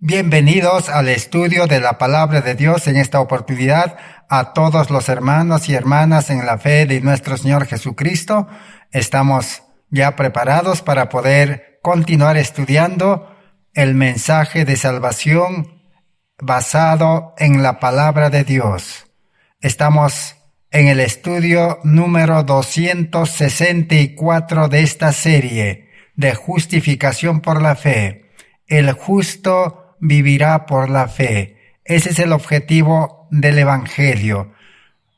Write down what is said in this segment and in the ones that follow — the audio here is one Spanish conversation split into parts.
Bienvenidos al estudio de la Palabra de Dios en esta oportunidad a todos los hermanos y hermanas en la fe de nuestro Señor Jesucristo. Estamos ya preparados para poder continuar estudiando el mensaje de salvación basado en la Palabra de Dios. Estamos en el estudio número 264 de esta serie de justificación por la fe. El justo vivirá por la fe. Ese es el objetivo del Evangelio.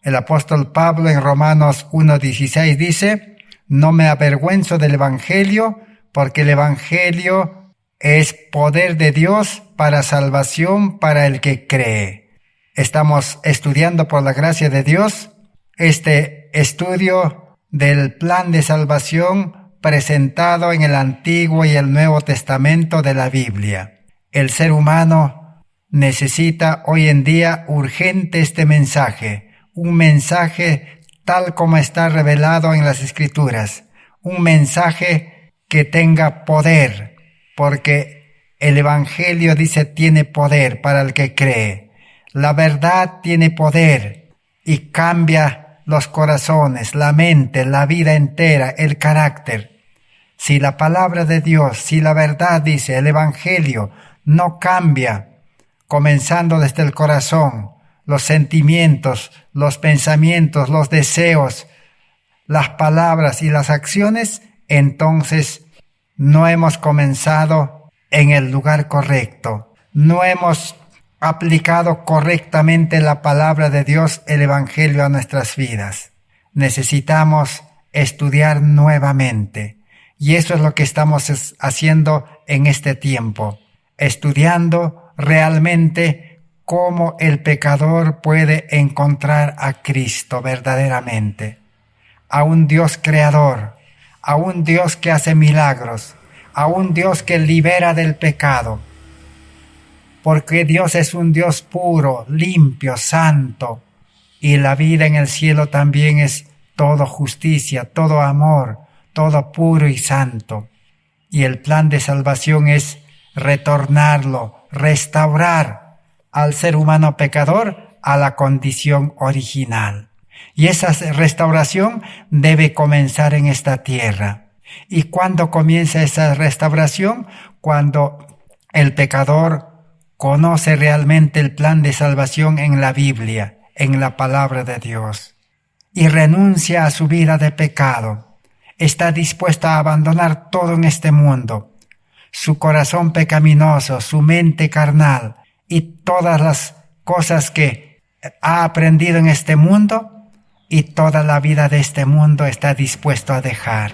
El apóstol Pablo en Romanos 1:16 dice: no me avergüenzo del Evangelio, porque el Evangelio es poder de Dios para salvación para el que cree. Estamos estudiando por la gracia de Dios este estudio del plan de salvación presentado en el Antiguo y el Nuevo Testamento de la Biblia. El ser humano necesita hoy en día urgente este mensaje, un mensaje tal como está revelado en las Escrituras, un mensaje que tenga poder, porque el Evangelio dice tiene poder para el que cree. La verdad tiene poder y cambia los corazones, la mente, la vida entera, el carácter. Si la palabra de Dios, si la verdad dice, el Evangelio no cambia, comenzando desde el corazón, los sentimientos, los pensamientos, los deseos, las palabras y las acciones, entonces no hemos comenzado en el lugar correcto. No hemos aplicado correctamente la palabra de Dios, el Evangelio, a nuestras vidas. Necesitamos estudiar nuevamente. Y eso es lo que estamos haciendo en este tiempo. Estudiando realmente cómo el pecador puede encontrar a Cristo verdaderamente, a un Dios creador, a un Dios que hace milagros, a un Dios que libera del pecado, porque Dios es un Dios puro, limpio, santo, y la vida en el cielo también es todo justicia, todo amor, todo puro y santo. Y el plan de salvación es retornarlo, restaurar al ser humano pecador a la condición original. Y esa restauración debe comenzar en esta tierra. ¿Y cuándo comienza esa restauración? Cuando el pecador conoce realmente el plan de salvación en la Biblia, en la palabra de Dios, y renuncia a su vida de pecado. Está dispuesto a abandonar todo en este mundo, su corazón pecaminoso, su mente carnal y todas las cosas que ha aprendido en este mundo, y toda la vida de este mundo está dispuesto a dejar.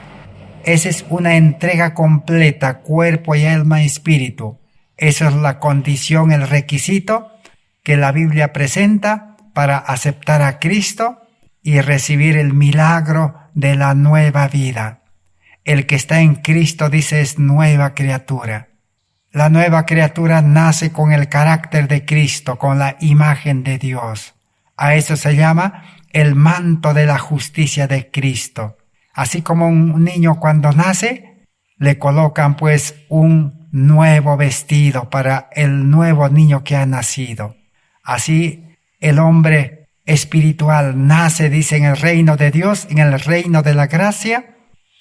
Esa es una entrega completa, cuerpo y alma y espíritu. Esa es la condición, el requisito que la Biblia presenta para aceptar a Cristo y recibir el milagro de la nueva vida. El que está en Cristo, dice, es nueva criatura. La nueva criatura nace con el carácter de Cristo, con la imagen de Dios. A eso se llama el manto de la justicia de Cristo. Así como un niño cuando nace, le colocan pues un nuevo vestido para el nuevo niño que ha nacido. Así el hombre espiritual nace, dice, en el reino de Dios, en el reino de la gracia,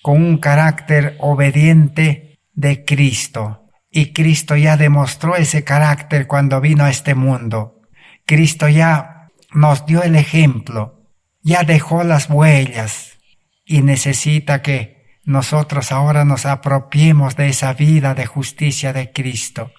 con un carácter obediente de Cristo. Y Cristo ya demostró ese carácter cuando vino a este mundo. Cristo ya nos dio el ejemplo, ya dejó las huellas, y necesita que nosotros ahora nos apropiemos de esa vida de justicia de Cristo,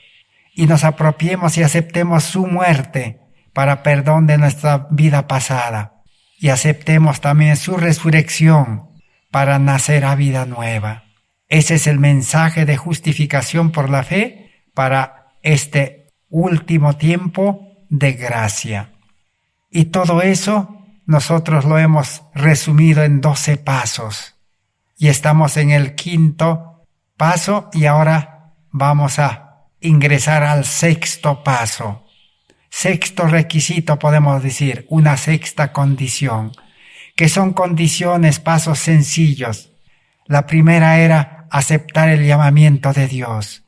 y nos apropiemos y aceptemos su muerte para perdón de nuestra vida pasada, y aceptemos también su resurrección para nacer a vida nueva. Ese es el mensaje de justificación por la fe para este último tiempo de gracia. Y todo eso nosotros lo hemos resumido en 12 pasos. Y estamos en el 5º paso y ahora vamos a ingresar al 6º paso. 6º requisito, podemos decir, una 6ª condición, que son condiciones, pasos sencillos. La primera era aceptar el llamamiento de Dios.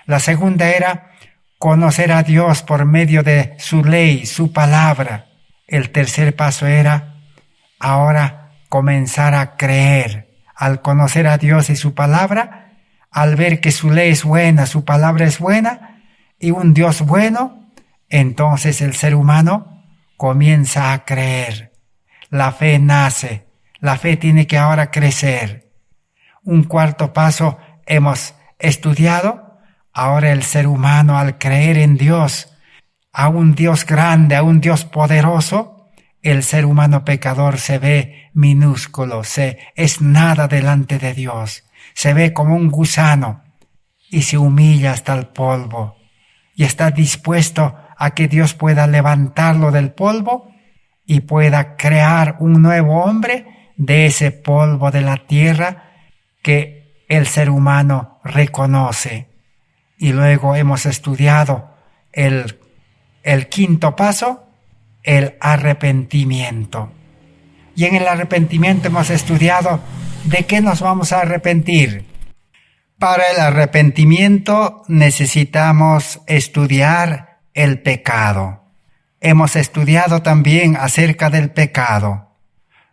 La segunda era conocer a Dios por medio de su ley, su palabra. El tercer paso era ahora comenzar a creer. Al conocer a Dios y su palabra, al ver que su ley es buena, su palabra es buena y un Dios bueno, entonces el ser humano comienza a creer. La fe nace, la fe tiene que ahora crecer. Un cuarto paso hemos estudiado. Ahora el ser humano, al creer en Dios, a un Dios grande, a un Dios poderoso, el ser humano pecador se ve minúsculo, es nada delante de Dios. Se ve como un gusano y se humilla hasta el polvo. Y está dispuesto a que Dios pueda levantarlo del polvo y pueda crear un nuevo hombre de ese polvo de la tierra que el ser humano reconoce. Y luego hemos estudiado el quinto paso, el arrepentimiento. Y en el arrepentimiento hemos estudiado de qué nos vamos a arrepentir. Para el arrepentimiento necesitamos estudiar el pecado. Hemos estudiado también acerca del pecado,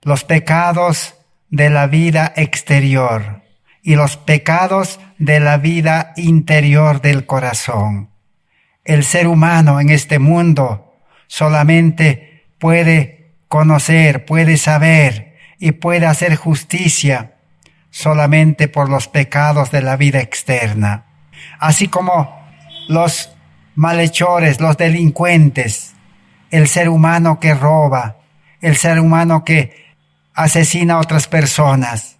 los pecados de la vida exterior y los pecados de la vida interior del corazón. El ser humano en este mundo solamente puede conocer, puede saber y puede hacer justicia solamente por los pecados de la vida externa. Así como los malhechores, los delincuentes, el ser humano que roba, el ser humano que asesina a otras personas,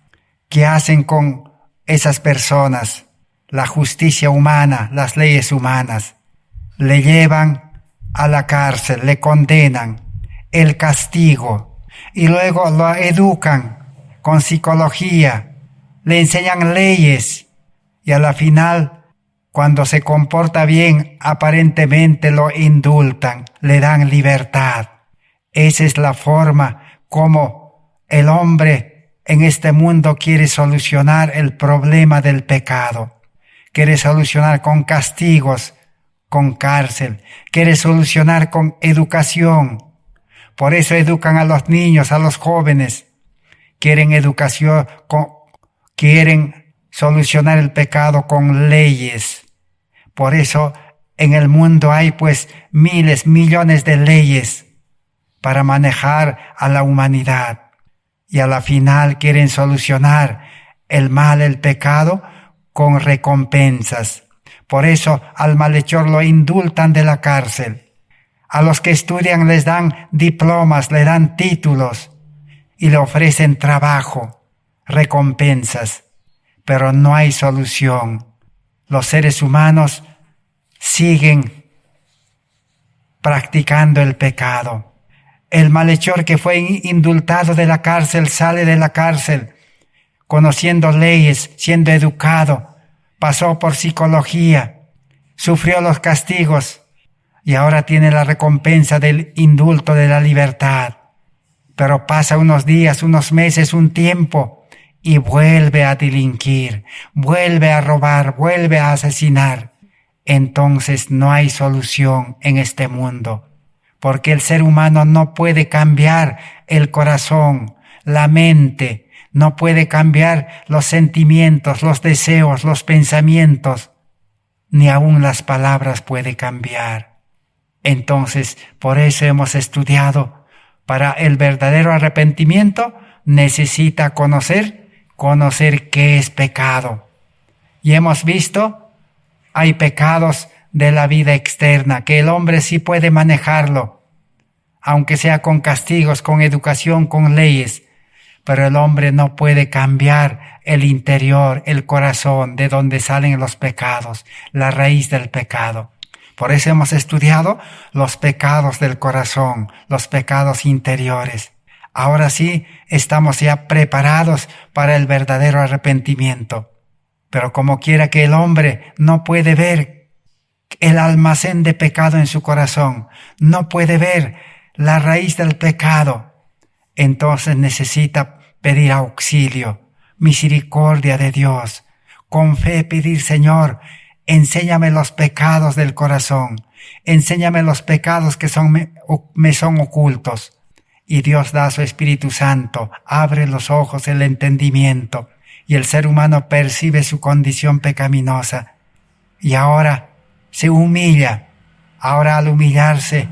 que hacen con esas personas la justicia humana, las leyes humanas, le llevan a la cárcel, le condenan, el castigo, y luego lo educan con psicología, le enseñan leyes, y a la final, cuando se comporta bien, aparentemente lo indultan, le dan libertad. Esa es la forma como el hombre en este mundo quiere solucionar el problema del pecado. Quiere solucionar con castigos, con cárcel, quiere solucionar con educación. Por eso educan a los niños, a los jóvenes. Quieren educación, quieren solucionar el pecado con leyes. Por eso en el mundo hay pues miles, millones de leyes para manejar a la humanidad. Y a la final quieren solucionar el mal, el pecado, con recompensas. Por eso al malhechor lo indultan de la cárcel. A los que estudian les dan diplomas, le dan títulos y le ofrecen trabajo, recompensas. Pero no hay solución. Los seres humanos siguen practicando el pecado. El malhechor que fue indultado de la cárcel sale de la cárcel conociendo leyes, siendo educado, pasó por psicología, sufrió los castigos y ahora tiene la recompensa del indulto de la libertad. Pero pasa unos días, unos meses, un tiempo y vuelve a delinquir, vuelve a robar, vuelve a asesinar. Entonces no hay solución en este mundo, porque el ser humano no puede cambiar el corazón, la mente, no puede cambiar los sentimientos, los deseos, los pensamientos, ni aun las palabras puede cambiar. Entonces, por eso hemos estudiado, para el verdadero arrepentimiento necesita conocer qué es pecado. Y hemos visto, hay pecados de la vida externa, que el hombre sí puede manejarlo, aunque sea con castigos, con educación, con leyes, pero el hombre no puede cambiar el interior, el corazón, de donde salen los pecados, la raíz del pecado. Por eso hemos estudiado los pecados del corazón, los pecados interiores. Ahora sí estamos ya preparados para el verdadero arrepentimiento. Pero como quiera que el hombre no puede ver el almacén de pecado en su corazón, no puede ver la raíz del pecado, entonces necesita pedir auxilio, misericordia de Dios, con fe pedir: Señor, Enséñame los pecados del corazón. Enséñame los pecados que me son ocultos. Y Dios da a su Espíritu Santo, abre los ojos, el entendimiento, y el ser humano percibe su condición pecaminosa. Y ahora se humilla. Ahora al humillarse,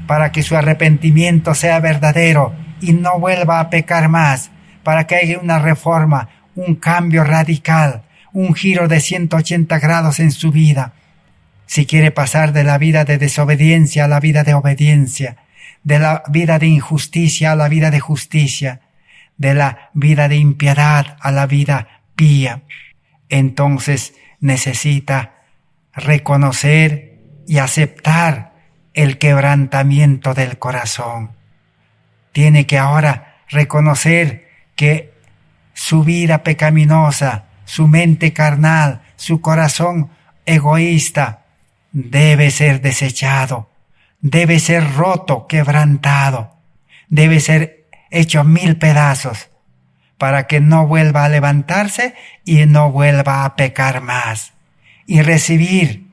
para que su arrepentimiento sea verdadero y no vuelva a pecar más, para que haya una reforma, un cambio radical, un giro de 180 grados en su vida. Si quiere pasar de la vida de desobediencia a la vida de obediencia, de la vida de injusticia a la vida de justicia, de la vida de impiedad a la vida pía, entonces necesita reconocer y aceptar el quebrantamiento del corazón. Tiene que ahora reconocer que su vida pecaminosa, su mente carnal, su corazón egoísta debe ser desechado, debe ser roto, quebrantado, debe ser hecho 1000 pedazos para que no vuelva a levantarse y no vuelva a pecar más, y recibir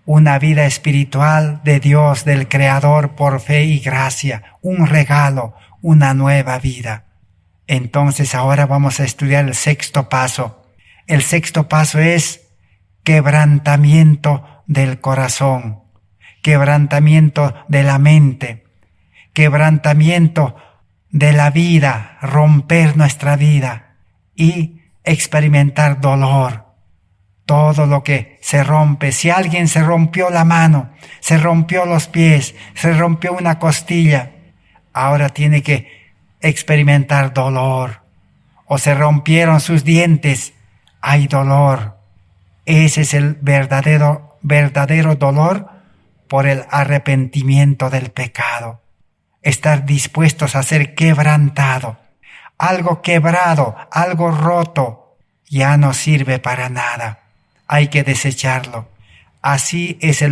una vida espiritual de Dios, del Creador, por fe y gracia, un regalo, una nueva vida. Entonces ahora vamos a estudiar el 6º paso. El 6º paso es quebrantamiento del corazón, quebrantamiento de la mente, quebrantamiento de la vida, romper nuestra vida y experimentar dolor. Todo lo que se rompe, si alguien se rompió la mano, se rompió los pies, se rompió una costilla, ahora tiene que experimentar dolor. O se rompieron sus dientes, hay dolor. Ese es el verdadero dolor por el arrepentimiento del pecado. Estar dispuestos a ser quebrantado. Algo quebrado, algo roto, ya no sirve para nada. Hay que desecharlo. Así es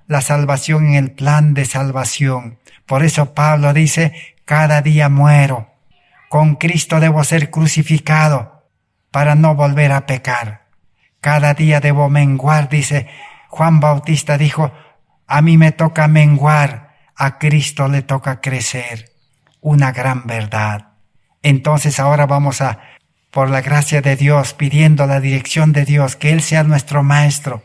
la salvación en el plan de salvación. Por eso Pablo dice, cada día muero. Con Cristo debo ser crucificado para no volver a pecar. Cada día debo menguar, dice Juan Bautista, dijo, a mí me toca menguar, a Cristo le toca crecer. Una gran verdad. Entonces ahora vamos a, por la gracia de Dios, pidiendo la dirección de Dios, que Él sea nuestro maestro.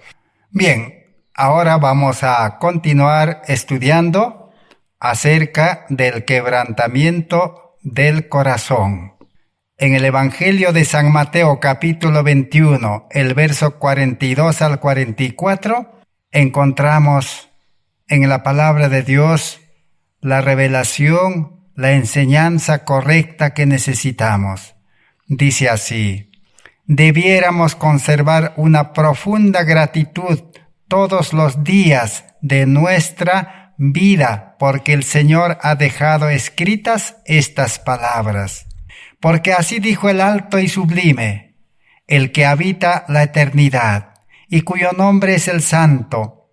Bien, ahora vamos a continuar estudiando acerca del quebrantamiento del corazón. En el Evangelio de San Mateo, capítulo 21, el verso 42 al 44, encontramos en la palabra de Dios la revelación, la enseñanza correcta que necesitamos. Dice así: debiéramos conservar una profunda gratitud todos los días de nuestra vida, porque el Señor ha dejado escritas estas palabras. Porque así dijo el alto y sublime, el que habita la eternidad, y cuyo nombre es el Santo.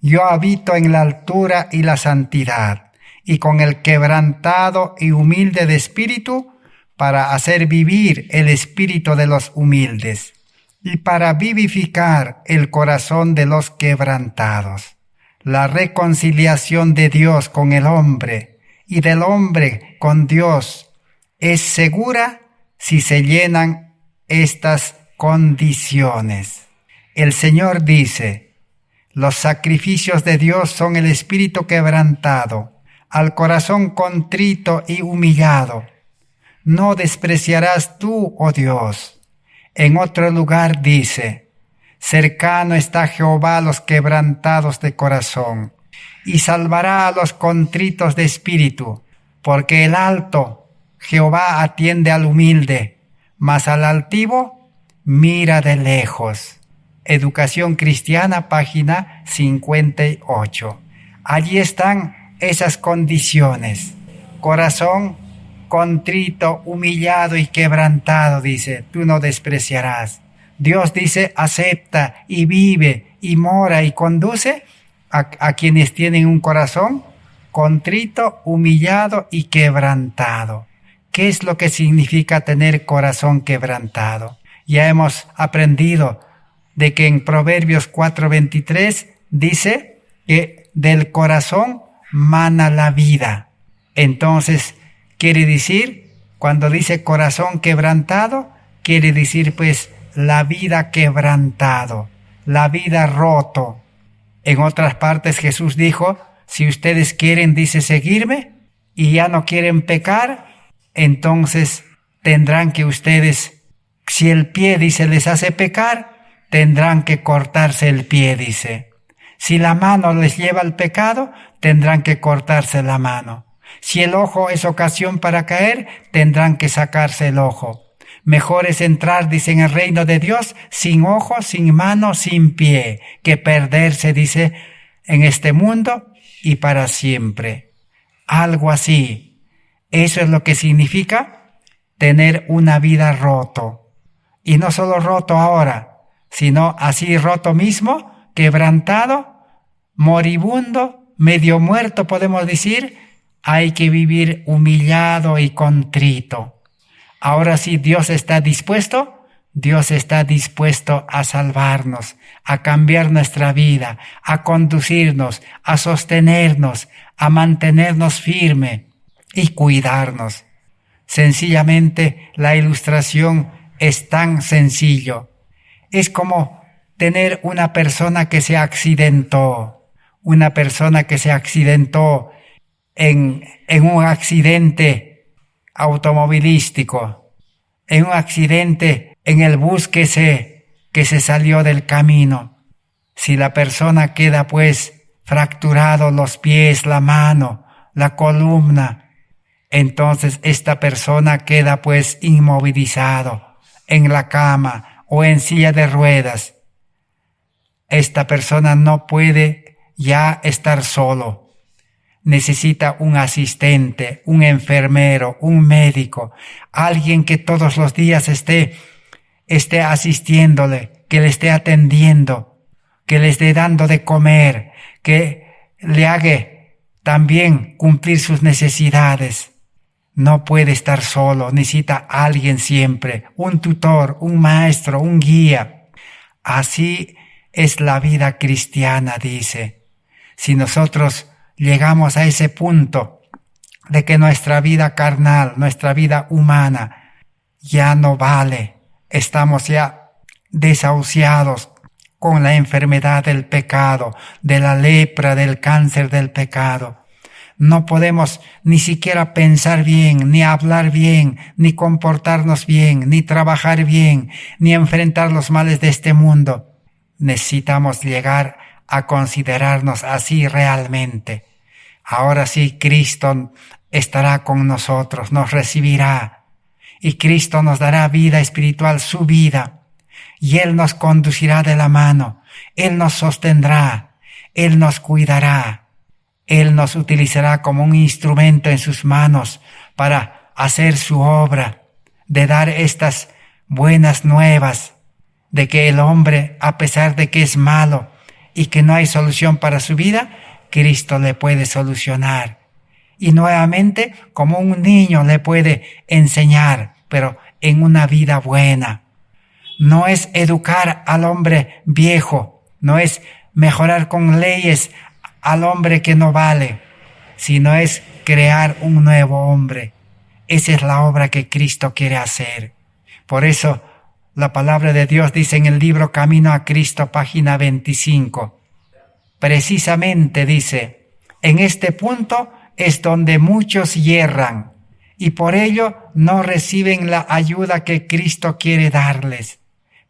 Yo habito en la altura y la santidad, y con el quebrantado y humilde de espíritu, para hacer vivir el espíritu de los humildes, y para vivificar el corazón de los quebrantados. La reconciliación de Dios con el hombre, y del hombre con Dios, es segura si se llenan estas condiciones. El Señor dice, los sacrificios de Dios son el espíritu quebrantado, al corazón contrito y humillado. No despreciarás tú, oh Dios. En otro lugar dice, cercano está Jehová a los quebrantados de corazón, y salvará a los contritos de espíritu, porque el alto Jehová atiende al humilde, mas al altivo mira de lejos. Educación Cristiana, página 58. Allí están esas condiciones. Corazón contrito, humillado y quebrantado, dice, tú no despreciarás. Dios dice, acepta y vive y mora y conduce a quienes tienen un corazón contrito, humillado y quebrantado. ¿Qué es lo que significa tener corazón quebrantado? Ya hemos aprendido de que en Proverbios 4:23 dice que del corazón mana la vida. Entonces, quiere decir, cuando dice corazón quebrantado, quiere decir pues la vida quebrantado, la vida roto. En otras partes Jesús dijo, si ustedes quieren, dice, seguirme y ya no quieren pecar, entonces tendrán que ustedes, si el pie, dice, les hace pecar, tendrán que cortarse el pie, dice. Si la mano les lleva al pecado, tendrán que cortarse la mano. Si el ojo es ocasión para caer, tendrán que sacarse el ojo. Mejor es entrar, dice, en el reino de Dios sin ojo, sin mano, sin pie, que perderse, dice, en este mundo y para siempre. Algo así. Eso es lo que significa tener una vida roto. Y no solo roto ahora, sino así roto mismo, quebrantado, moribundo, medio muerto, podemos decir. Hay que vivir humillado y contrito. Ahora sí, Dios está dispuesto a salvarnos, a cambiar nuestra vida, a conducirnos, a sostenernos, a mantenernos firme y cuidarnos. Sencillamente, la ilustración es tan sencillo. Es como tener una persona que se accidentó en un accidente automovilístico, en un accidente en el bus que se salió del camino. Si la persona queda pues fracturado los pies, la mano, la columna, entonces esta persona queda pues inmovilizado en la cama o en silla de ruedas. Esta persona no puede ya estar solo. Necesita un asistente, un enfermero, un médico, alguien que todos los días esté asistiéndole, que le esté atendiendo, que le esté dando de comer, que le haga también cumplir sus necesidades. No puede estar solo, necesita alguien siempre, un tutor, un maestro, un guía. Así es la vida cristiana, dice. Si nosotros llegamos a ese punto de que nuestra vida carnal, nuestra vida humana ya no vale, estamos ya desahuciados con la enfermedad del pecado, de la lepra, del cáncer del pecado. No podemos ni siquiera pensar bien, ni hablar bien, ni comportarnos bien, ni trabajar bien, ni enfrentar los males de este mundo. Necesitamos llegar a considerarnos así realmente. Ahora sí, Cristo estará con nosotros, nos recibirá, y Cristo nos dará vida espiritual, su vida, y Él nos conducirá de la mano, Él nos sostendrá, Él nos cuidará, Él nos utilizará como un instrumento en sus manos para hacer su obra, de dar estas buenas nuevas, de que el hombre, a pesar de que es malo y que no hay solución para su vida, Cristo le puede solucionar. Y nuevamente, como un niño le puede enseñar, pero en una vida buena. No es educar al hombre viejo, no es mejorar con leyes al hombre que no vale, sino es crear un nuevo hombre. Esa es la obra que Cristo quiere hacer. Por eso, la palabra de Dios dice en el libro Camino a Cristo, página 25. Precisamente dice, en este punto es donde muchos yerran y por ello no reciben la ayuda que Cristo quiere darles.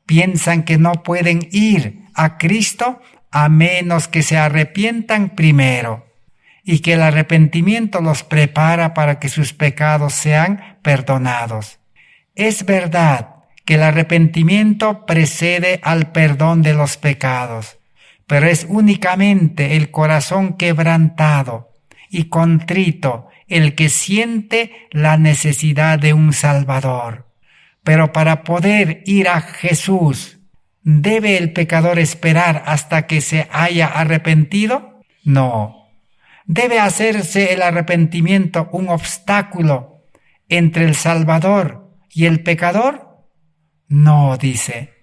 Piensan que no pueden ir a Cristo a menos que se arrepientan primero y que el arrepentimiento los prepara para que sus pecados sean perdonados. Es verdad que el arrepentimiento precede al perdón de los pecados, pero es únicamente el corazón quebrantado y contrito el que siente la necesidad de un Salvador. Pero para poder ir a Jesús, ¿debe el pecador esperar hasta que se haya arrepentido? No. ¿Debe hacerse el arrepentimiento un obstáculo entre el Salvador y el pecador? No, dice.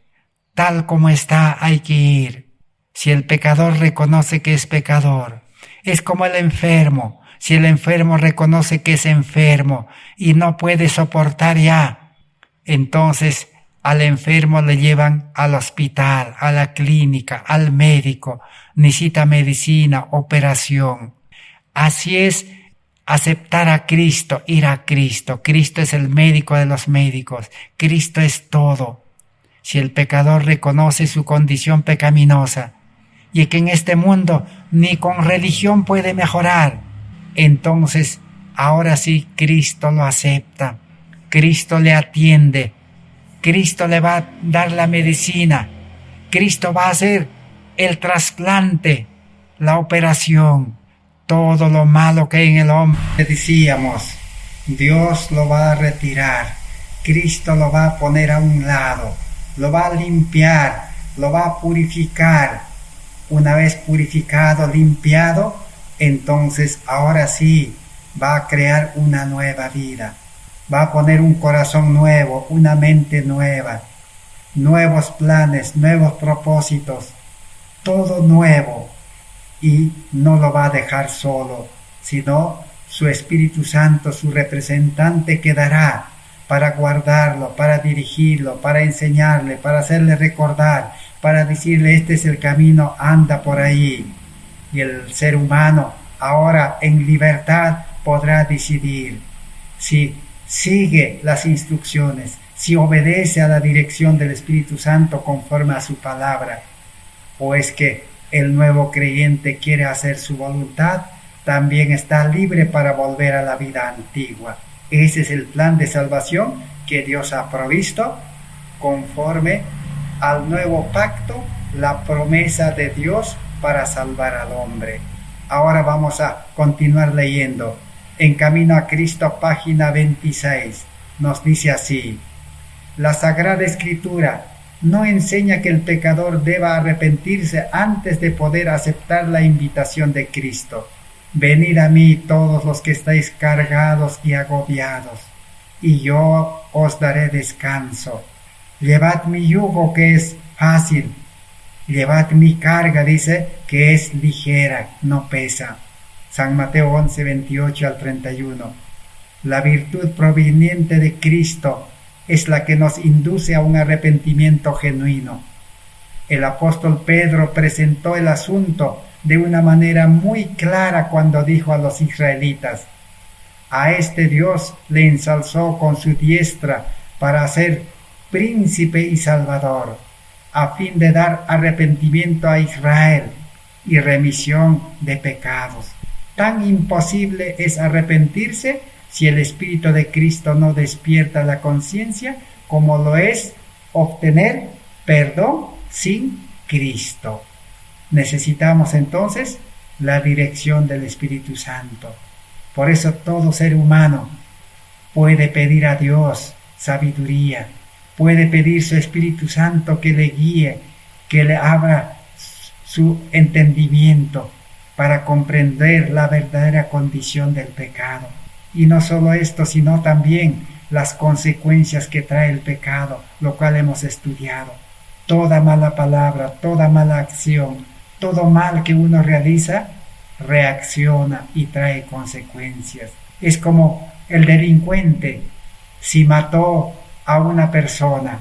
Tal como está hay que ir. Si el pecador reconoce que es pecador, es como el enfermo. Si el enfermo reconoce que es enfermo y no puede soportar ya, entonces al enfermo le llevan al hospital, a la clínica, al médico. Necesita medicina, operación. Así es aceptar a Cristo, ir a Cristo. Cristo es el médico de los médicos. Cristo es todo. Si el pecador reconoce su condición pecaminosa y que en este mundo ni con religión puede mejorar, entonces ahora sí Cristo lo acepta, Cristo le atiende, Cristo le va a dar la medicina, Cristo va a hacer el trasplante, la operación, todo lo malo que hay en el hombre. Decíamos, Dios lo va a retirar, Cristo lo va a poner a un lado, lo va a limpiar, lo va a purificar. Una vez purificado, limpiado, entonces ahora sí va a crear una nueva vida. Va a poner un corazón nuevo, una mente nueva, nuevos planes, nuevos propósitos, todo nuevo. Y no lo va a dejar solo, sino su Espíritu Santo, su representante, quedará para guardarlo, para dirigirlo, para enseñarle, para hacerle recordar, para decirle este es el camino, anda por ahí. Y el ser humano ahora en libertad podrá decidir si sigue las instrucciones, si obedece a la dirección del Espíritu Santo conforme a su palabra, o es que el nuevo creyente quiere hacer su voluntad, también está libre para volver a la vida antigua. Ese es el plan de salvación que Dios ha provisto conforme al nuevo pacto, la promesa de Dios para salvar al hombre. Ahora vamos a continuar leyendo. En Camino a Cristo, página 26, nos dice así: la Sagrada Escritura no enseña que el pecador deba arrepentirse antes de poder aceptar la invitación de Cristo. Venid a mí todos los que estáis cargados y agobiados, y yo os daré descanso. Llevad mi yugo que es fácil, llevad mi carga, dice, que es ligera, no pesa. San Mateo 11, 28 al 31. La virtud proveniente de Cristo es la que nos induce a un arrepentimiento genuino. El apóstol Pedro presentó el asunto de una manera muy clara cuando dijo a los israelitas: a este Dios le ensalzó con su diestra para ser príncipe y salvador, a fin de dar arrepentimiento a Israel y remisión de pecados. Tan imposible es arrepentirse si el Espíritu de Cristo no despierta la conciencia, como lo es obtener perdón sin Cristo. Necesitamos entonces la dirección del Espíritu Santo. Por eso todo ser humano puede pedir a Dios sabiduría, puede pedir su Espíritu Santo que le guíe, que le abra su entendimiento para comprender la verdadera condición del pecado. Y no solo esto, sino también las consecuencias que trae el pecado, lo cual hemos estudiado. Toda mala palabra, toda mala acción, todo mal que uno realiza, reacciona y trae consecuencias. Es como el delincuente, si mató a una persona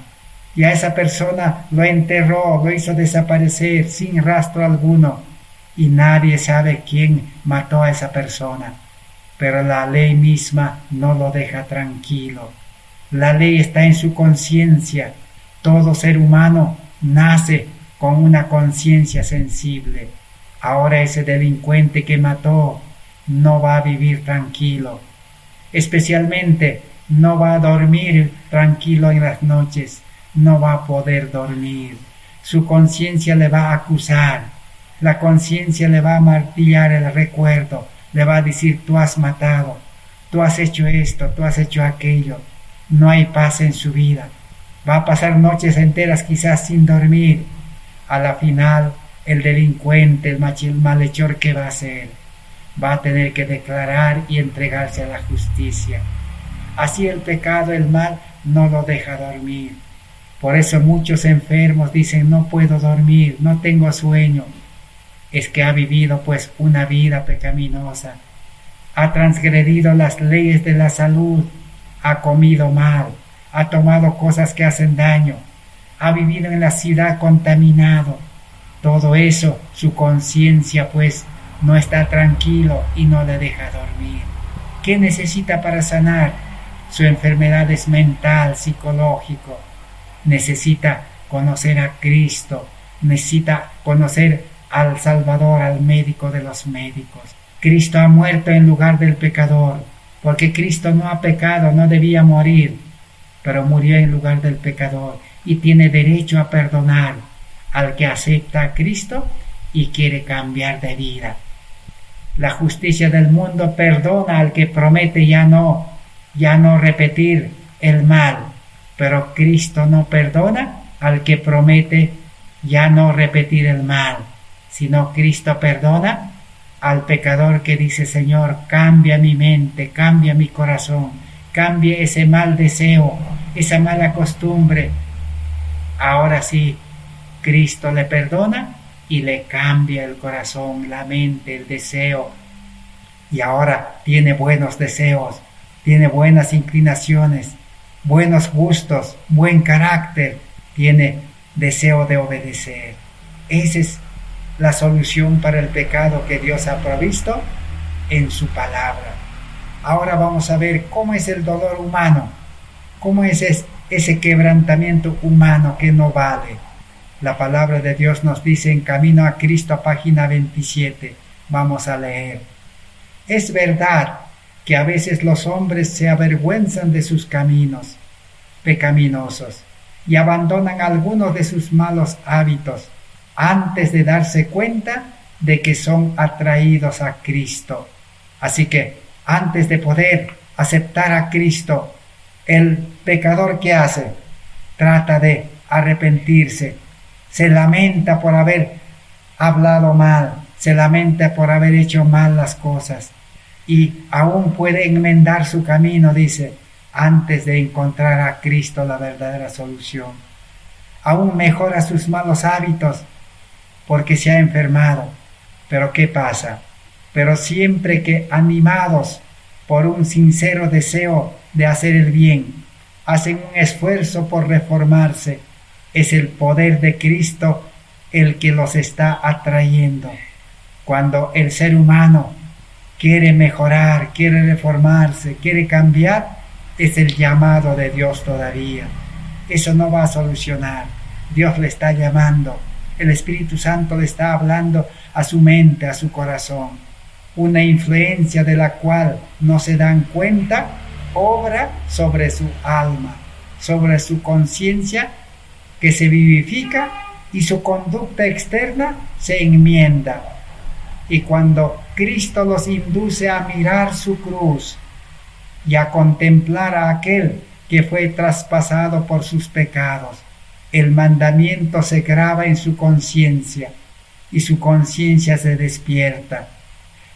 y a esa persona lo enterró, lo hizo desaparecer sin rastro alguno, y nadie sabe quién mató a esa persona, pero la ley misma no lo deja tranquilo. La ley está en su conciencia. Todo ser humano nace con una conciencia sensible. Ahora ese delincuente que mató no va a vivir tranquilo. Especialmente no va a dormir tranquilo en las noches. No va a poder dormir. Su conciencia le va a acusar. La conciencia le va a martillar el recuerdo. Le va a decir: tú has matado, tú has hecho esto, tú has hecho aquello. No hay paz en su vida. Va a pasar noches enteras quizás sin dormir. A la final, el delincuente, el malhechor, ¿qué va a hacer? Va a tener que declarar y entregarse a la justicia. Así el pecado, el mal, no lo deja dormir. Por eso muchos enfermos dicen no puedo dormir, no tengo sueño. Es que ha vivido pues una vida pecaminosa, ha transgredido las leyes de la salud, ha comido mal, ha tomado cosas que hacen daño, ha vivido en la ciudad contaminado. Todo eso, su conciencia pues no está tranquilo y no le deja dormir. ¿Qué necesita para sanar? Su enfermedad es mental, psicológico. Necesita conocer a Cristo, necesita conocer al Salvador, al médico de los médicos. Cristo ha muerto en lugar del pecador, porque Cristo no ha pecado, no debía morir, pero murió en lugar del pecador y tiene derecho a perdonar al que acepta a Cristo y quiere cambiar de vida. La justicia del mundo perdona al que promete ya no repetir el mal, pero Cristo no perdona al que promete ya no repetir el mal, sino Cristo perdona al pecador que dice: Señor, cambia mi mente, cambia mi corazón, cambia ese mal deseo, esa mala costumbre. Ahora sí, Cristo le perdona y le cambia el corazón, la mente, el deseo. Y ahora tiene buenos deseos, tiene buenas inclinaciones, buenos gustos, buen carácter, tiene deseo de obedecer. Esa es la solución para el pecado que Dios ha provisto en su palabra. Ahora vamos a ver cómo es el dolor humano, cómo es ese quebrantamiento humano que no vale. La palabra de Dios nos dice en Camino a Cristo, página 27. Vamos a leer. Es verdad que a veces los hombres se avergüenzan de sus caminos pecaminosos y abandonan algunos de sus malos hábitos antes de darse cuenta de que son atraídos a Cristo. Así que antes de poder aceptar a Cristo, el pecador, ¿qué hace? Trata de arrepentirse, se lamenta por haber hablado mal, se lamenta por haber hecho mal las cosas y aún puede enmendar su camino, dice, antes de encontrar a Cristo la verdadera solución. Aún mejora sus malos hábitos porque se ha enfermado. Pero ¿qué pasa? Pero siempre que animados por un sincero deseo de hacer el bien, hacen un esfuerzo por reformarse, es el poder de Cristo el que los está atrayendo. Cuando el ser humano quiere mejorar, quiere reformarse, quiere cambiar, es el llamado de Dios todavía. Eso no va a solucionar. Dios le está llamando. El Espíritu Santo le está hablando a su mente, a su corazón. Una influencia de la cual no se dan cuenta, obra sobre su alma, sobre su conciencia, que se vivifica y su conducta externa se enmienda. Y cuando Cristo los induce a mirar su cruz y a contemplar a aquel que fue traspasado por sus pecados, el mandamiento se graba en su conciencia y su conciencia se despierta.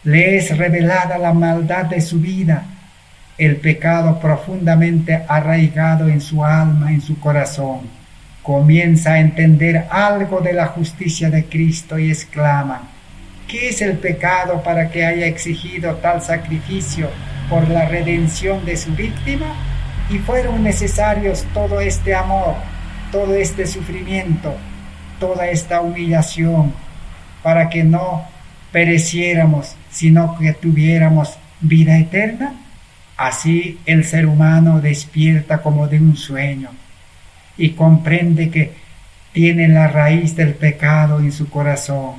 Le es revelada la maldad de su vida, el pecado profundamente arraigado en su alma, en su corazón. Comienza a entender algo de la justicia de Cristo y exclama: ¿qué es el pecado para que haya exigido tal sacrificio por la redención de su víctima? Y fueron necesarios todo este amor, todo este sufrimiento, toda esta humillación, para que no pereciéramos, sino que tuviéramos vida eterna. Así el ser humano despierta como de un sueño y comprende que tiene la raíz del pecado en su corazón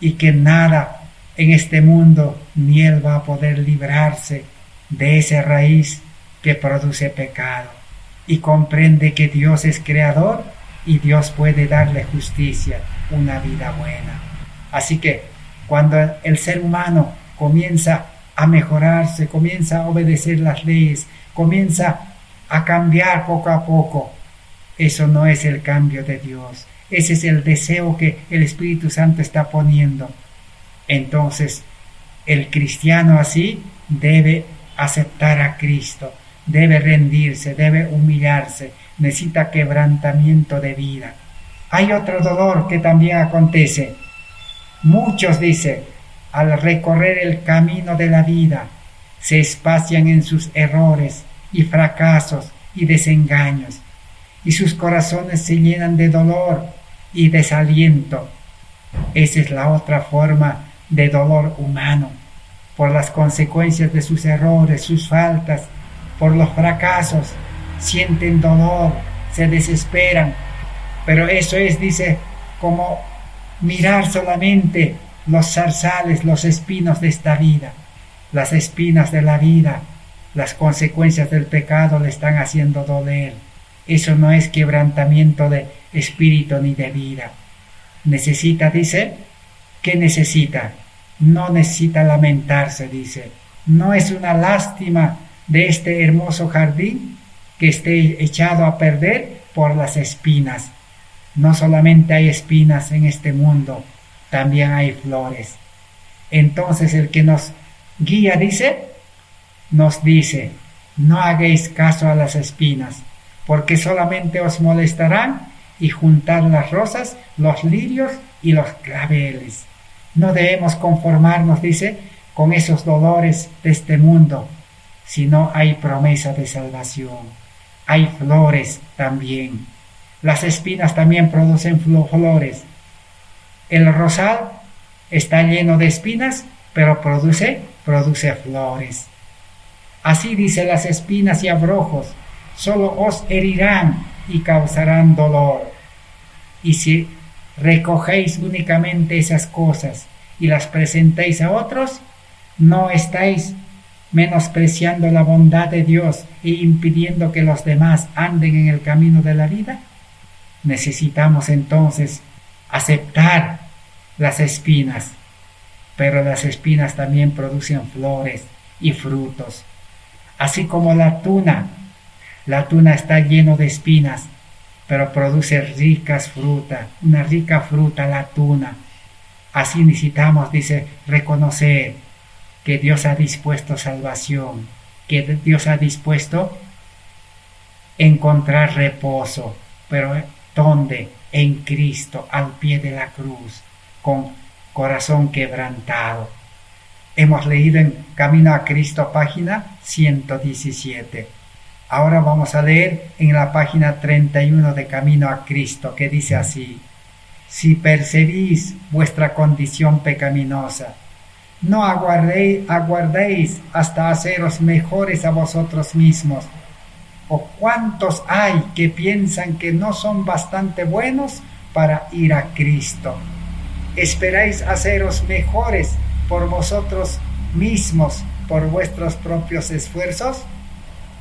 y que nada en este mundo ni él va a poder librarse de esa raíz que produce pecado, y comprende que Dios es creador y Dios puede darle justicia, una vida buena. Así que cuando el ser humano comienza a mejorarse, comienza a obedecer las leyes, comienza a cambiar poco a poco, eso no es el cambio de Dios. Ese es el deseo que el Espíritu Santo está poniendo. Entonces, el cristiano así debe aceptar a Cristo, debe rendirse, debe humillarse, necesita quebrantamiento de vida. Hay otro dolor que también acontece. Muchos, dice, al recorrer el camino de la vida, se espacian en sus errores y fracasos y desengaños, y sus corazones se llenan de dolor y desaliento. Esa es la otra forma de dolor humano, por las consecuencias de sus errores, sus faltas, por los fracasos, sienten dolor, se desesperan. Pero eso es, dice, como mirar solamente los zarzales, los espinos de esta vida. Las espinas de la vida, las consecuencias del pecado le están haciendo doler. Eso no es quebrantamiento de espíritu ni de vida. Necesita, dice, ¿qué necesita? No necesita lamentarse, dice. No es una lástima de este hermoso jardín que esté echado a perder por las espinas. No solamente hay espinas en este mundo, también hay flores. Entonces el que nos guía, dice, nos dice, no hagáis caso a las espinas, porque solamente os molestarán, y juntar las rosas, los lirios y los claveles. No debemos conformarnos, dice, con esos dolores de este mundo, sino hay promesa de salvación. Hay flores también. Las espinas también producen flores. El rosal está lleno de espinas, pero produce flores. Así dice, las espinas y abrojos solo os herirán y causarán dolor. Y si recogéis únicamente esas cosas y las presentéis a otros, no estáis menospreciando la bondad de Dios e impidiendo que los demás anden en el camino de la vida. Necesitamos entonces aceptar las espinas, pero las espinas también producen flores y frutos. Así como la tuna está lleno de espinas, pero produce ricas frutas, una rica fruta la tuna. Así necesitamos, dice, reconocer que Dios ha dispuesto salvación, que Dios ha dispuesto encontrar reposo, pero ¿dónde? En Cristo, al pie de la cruz, con corazón quebrantado. Hemos leído en Camino a Cristo, página 117. Ahora vamos a leer en la página 31 de Camino a Cristo, que dice así: si percibís vuestra condición pecaminosa, no aguardéis hasta haceros mejores a vosotros mismos. ¿O cuántos hay que piensan que no son bastante buenos para ir a Cristo? ¿Esperáis haceros mejores por vosotros mismos, por vuestros propios esfuerzos?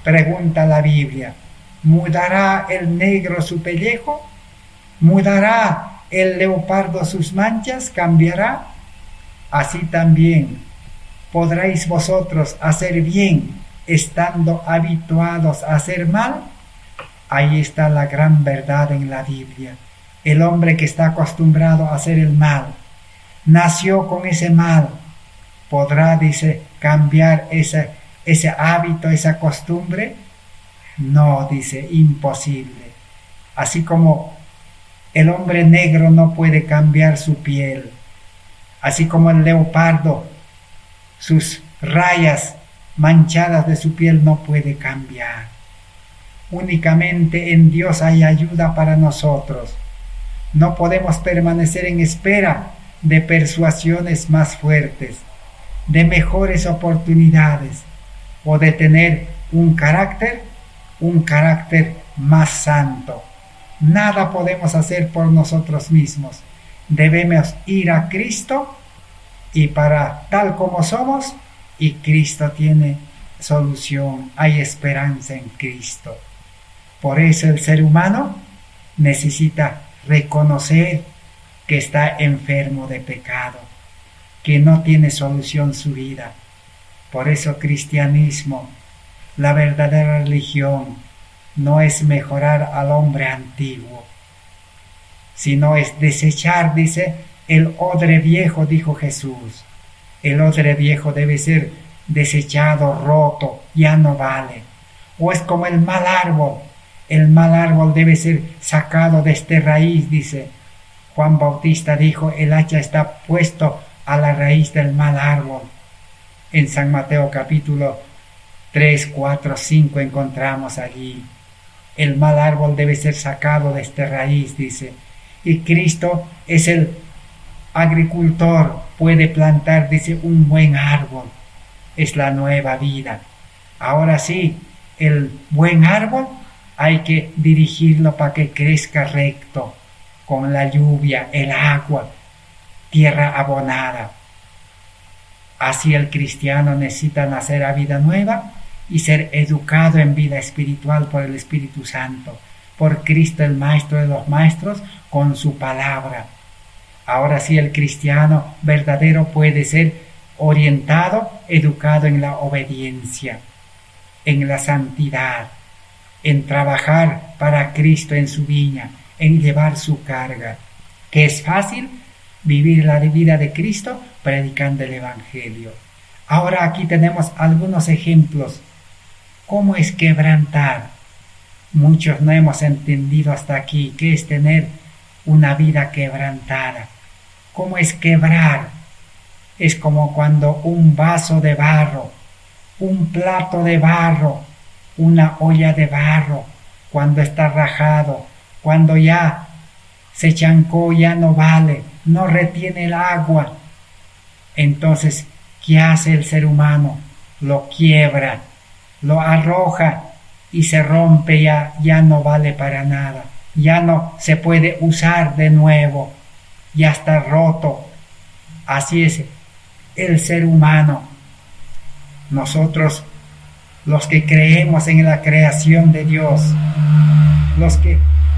Pregunta la Biblia. ¿Mudará el negro su pellejo? ¿Mudará el leopardo sus manchas? ¿Cambiará? Así también podréis vosotros hacer bien estando habituados a hacer mal. Ahí está la gran verdad en la Biblia. El hombre que está acostumbrado a hacer el mal, nació con ese mal, ¿podrá, dice, cambiar ese hábito, esa costumbre? No, dice, imposible. Así como el hombre negro no puede cambiar su piel, así como el leopardo, sus rayas manchadas de su piel no puede cambiar. Únicamente en Dios hay ayuda para nosotros. No podemos permanecer en espera de persuasiones más fuertes, de mejores oportunidades o de tener un carácter más santo. Nada podemos hacer por nosotros mismos. Debemos ir a Cristo y para tal como somos, y Cristo tiene solución, hay esperanza en Cristo. Por eso el ser humano necesita reconocer que está enfermo de pecado, que no tiene solución su vida. Por eso cristianismo, la verdadera religión, no es mejorar al hombre antiguo, sino es desechar, dice, el odre viejo, dijo Jesús. El odre viejo debe ser desechado, roto, ya no vale. O es como el mal árbol El mal árbol debe ser sacado de esta raíz, dice. Juan Bautista dijo, el hacha está puesto a la raíz del mal árbol. En San Mateo capítulo 3, 4, 5 encontramos allí. El mal árbol debe ser sacado de esta raíz, dice. Y Cristo es el agricultor, puede plantar, dice, un buen árbol. Es la nueva vida. Ahora sí, el buen árbol hay que dirigirlo para que crezca recto, con la lluvia, el agua, tierra abonada. Así el cristiano necesita nacer a vida nueva y ser educado en vida espiritual por el Espíritu Santo, por Cristo el Maestro de los Maestros, con su palabra. Ahora sí el cristiano verdadero puede ser orientado, educado en la obediencia, en la santidad, en trabajar para Cristo en su viña, en llevar su carga. Que es fácil vivir la vida de Cristo predicando el Evangelio. Ahora aquí tenemos algunos ejemplos. ¿Cómo es quebrantar? Muchos no hemos entendido hasta aquí qué es tener una vida quebrantada. ¿Cómo es quebrar? Es como cuando un vaso de barro, un plato de barro, una olla de barro, cuando está rajado, cuando ya se chancó, ya no vale, no retiene el agua. Entonces, ¿qué hace el ser humano? Lo quiebra, lo arroja y se rompe, ya no vale para nada, ya no se puede usar de nuevo, ya está roto. Así es el ser humano. Nosotros, los que creemos en la creación de Dios, los que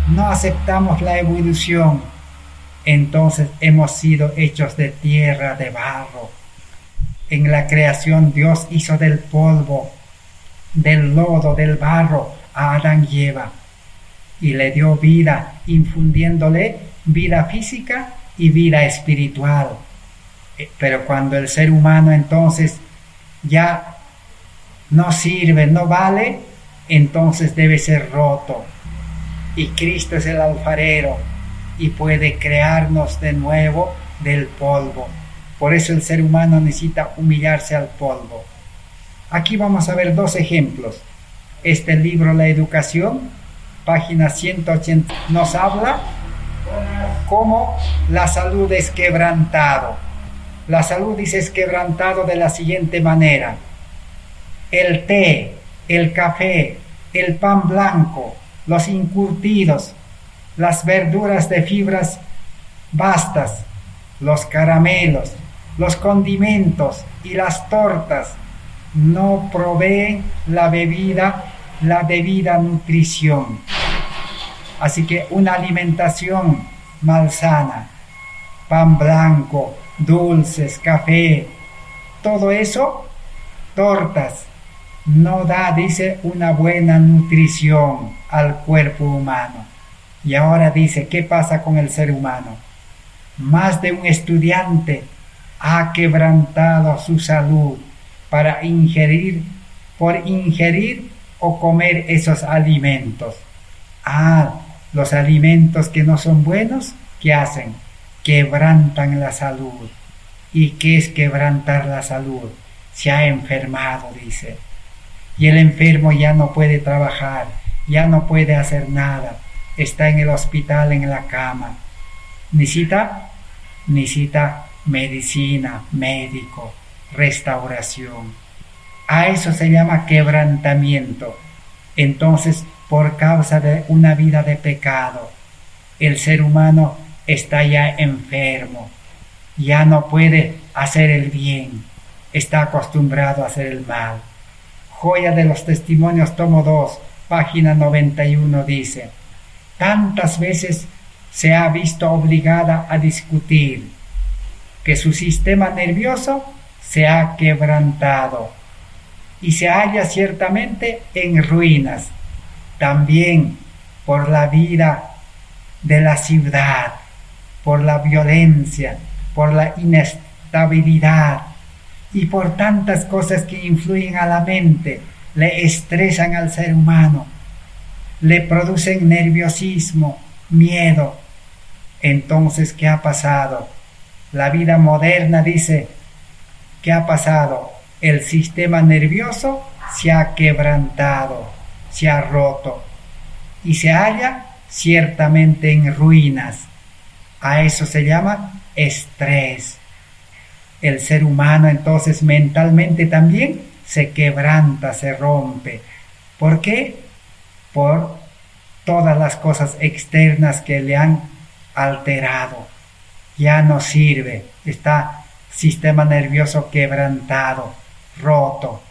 no aceptamos la evolución, entonces hemos sido hechos de tierra, de barro. En la creación Dios hizo del polvo, del lodo, del barro a Adán y Eva y le dio vida, infundiéndole vida física y vida espiritual. Pero cuando el ser humano entonces ya no sirve, no vale, entonces debe ser roto. Y Cristo es el alfarero y puede crearnos de nuevo del polvo. Por eso el ser humano necesita humillarse al polvo. Aquí vamos a ver dos ejemplos. Este libro, La Educación, página 180, nos habla cómo la salud es quebrantado. La salud dice es quebrantado de la siguiente manera. El té, el café, el pan blanco, los encurtidos, las verduras de fibras bastas, los caramelos, los condimentos y las tortas no proveen la debida nutrición. Así que una alimentación malsana, pan blanco, dulces, café, todo eso, tortas, no da, dice, una buena nutrición al cuerpo humano. Y ahora dice, ¿qué pasa con el ser humano? Más de un estudiante ha quebrantado su salud por ingerir o comer esos alimentos. Los alimentos que no son buenos, ¿qué hacen? Quebrantan la salud. ¿Y qué es quebrantar la salud? Se ha enfermado, dice. Y el enfermo ya no puede trabajar, ya no puede hacer nada. Está en el hospital, en la cama. Necesita medicina, médico, restauración. A eso se llama quebrantamiento. Entonces, por causa de una vida de pecado, el ser humano está ya enfermo, ya no puede hacer el bien, está acostumbrado a hacer el mal. Joya de los Testimonios, tomo 2, página 91 dice: tantas veces se ha visto obligada a discutir que su sistema nervioso se ha quebrantado y se halla ciertamente en ruinas, también por la vida de la ciudad, por la violencia, por la inestabilidad y por tantas cosas que influyen a la mente, le estresan al ser humano. le producen nerviosismo, miedo. Entonces, ¿qué ha pasado? La vida moderna dice, ¿qué ha pasado? El sistema nervioso se ha quebrantado, se ha roto y se halla ciertamente en ruinas. A eso se llama estrés. El ser humano entonces mentalmente también se quebranta, se rompe. ¿Por qué? Por todas las cosas externas que le han alterado. Ya no sirve, está sistema nervioso quebrantado, roto.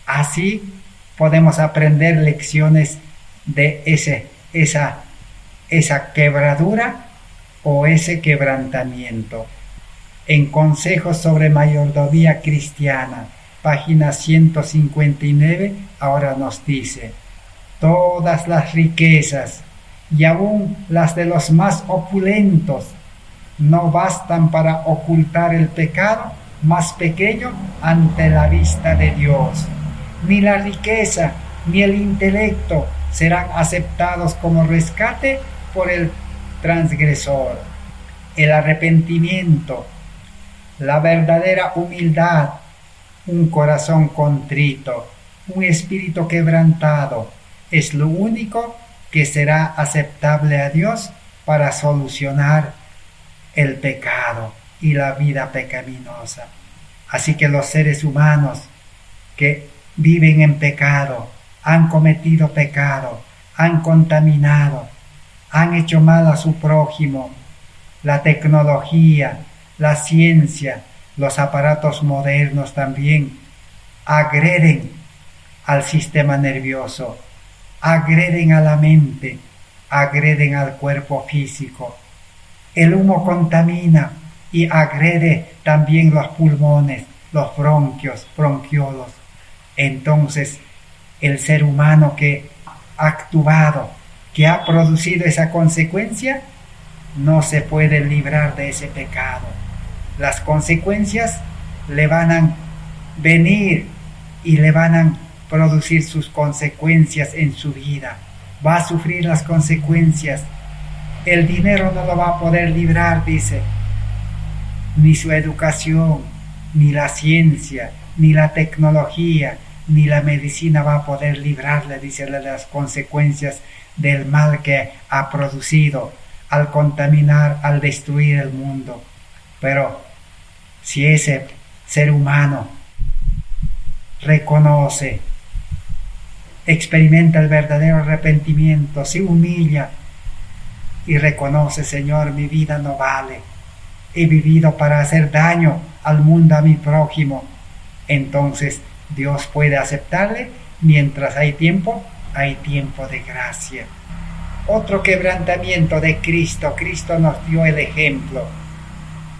Así podemos aprender lecciones de esa quebradura o ese quebrantamiento. En Consejos sobre Mayordomía Cristiana, página 159, ahora nos dice: todas las riquezas, y aun las de los más opulentos, no bastan para ocultar el pecado más pequeño ante la vista de Dios. Ni la riqueza ni el intelecto serán aceptados como rescate por el transgresor. El arrepentimiento, la verdadera humildad, un corazón contrito, un espíritu quebrantado, es lo único que será aceptable a Dios para solucionar el pecado y la vida pecaminosa. Así que los seres humanos que viven en pecado, han cometido pecado, han contaminado, han hecho mal a su prójimo, la tecnología, la ciencia, los aparatos modernos también agreden al sistema nervioso, agreden a la mente, agreden al cuerpo físico. El humo contamina y agrede también los pulmones, los bronquios, bronquiolos. Entonces, el ser humano que ha actuado, que ha producido esa consecuencia, no se puede librar de ese pecado. Las consecuencias le van a venir y le van a producir sus consecuencias en su vida. Va a sufrir las consecuencias. El dinero no lo va a poder librar, dice. Ni su educación, ni la ciencia, ni la tecnología, ni la medicina va a poder librarle, dice, de las consecuencias del mal que ha producido al contaminar, al destruir el mundo. Pero si ese ser humano reconoce, experimenta el verdadero arrepentimiento, se humilla y reconoce: Señor, mi vida no vale, he vivido para hacer daño al mundo, a mi prójimo, entonces Dios puede aceptarle. Mientras hay tiempo de gracia. Otro quebrantamiento de Cristo. Cristo nos dio el ejemplo.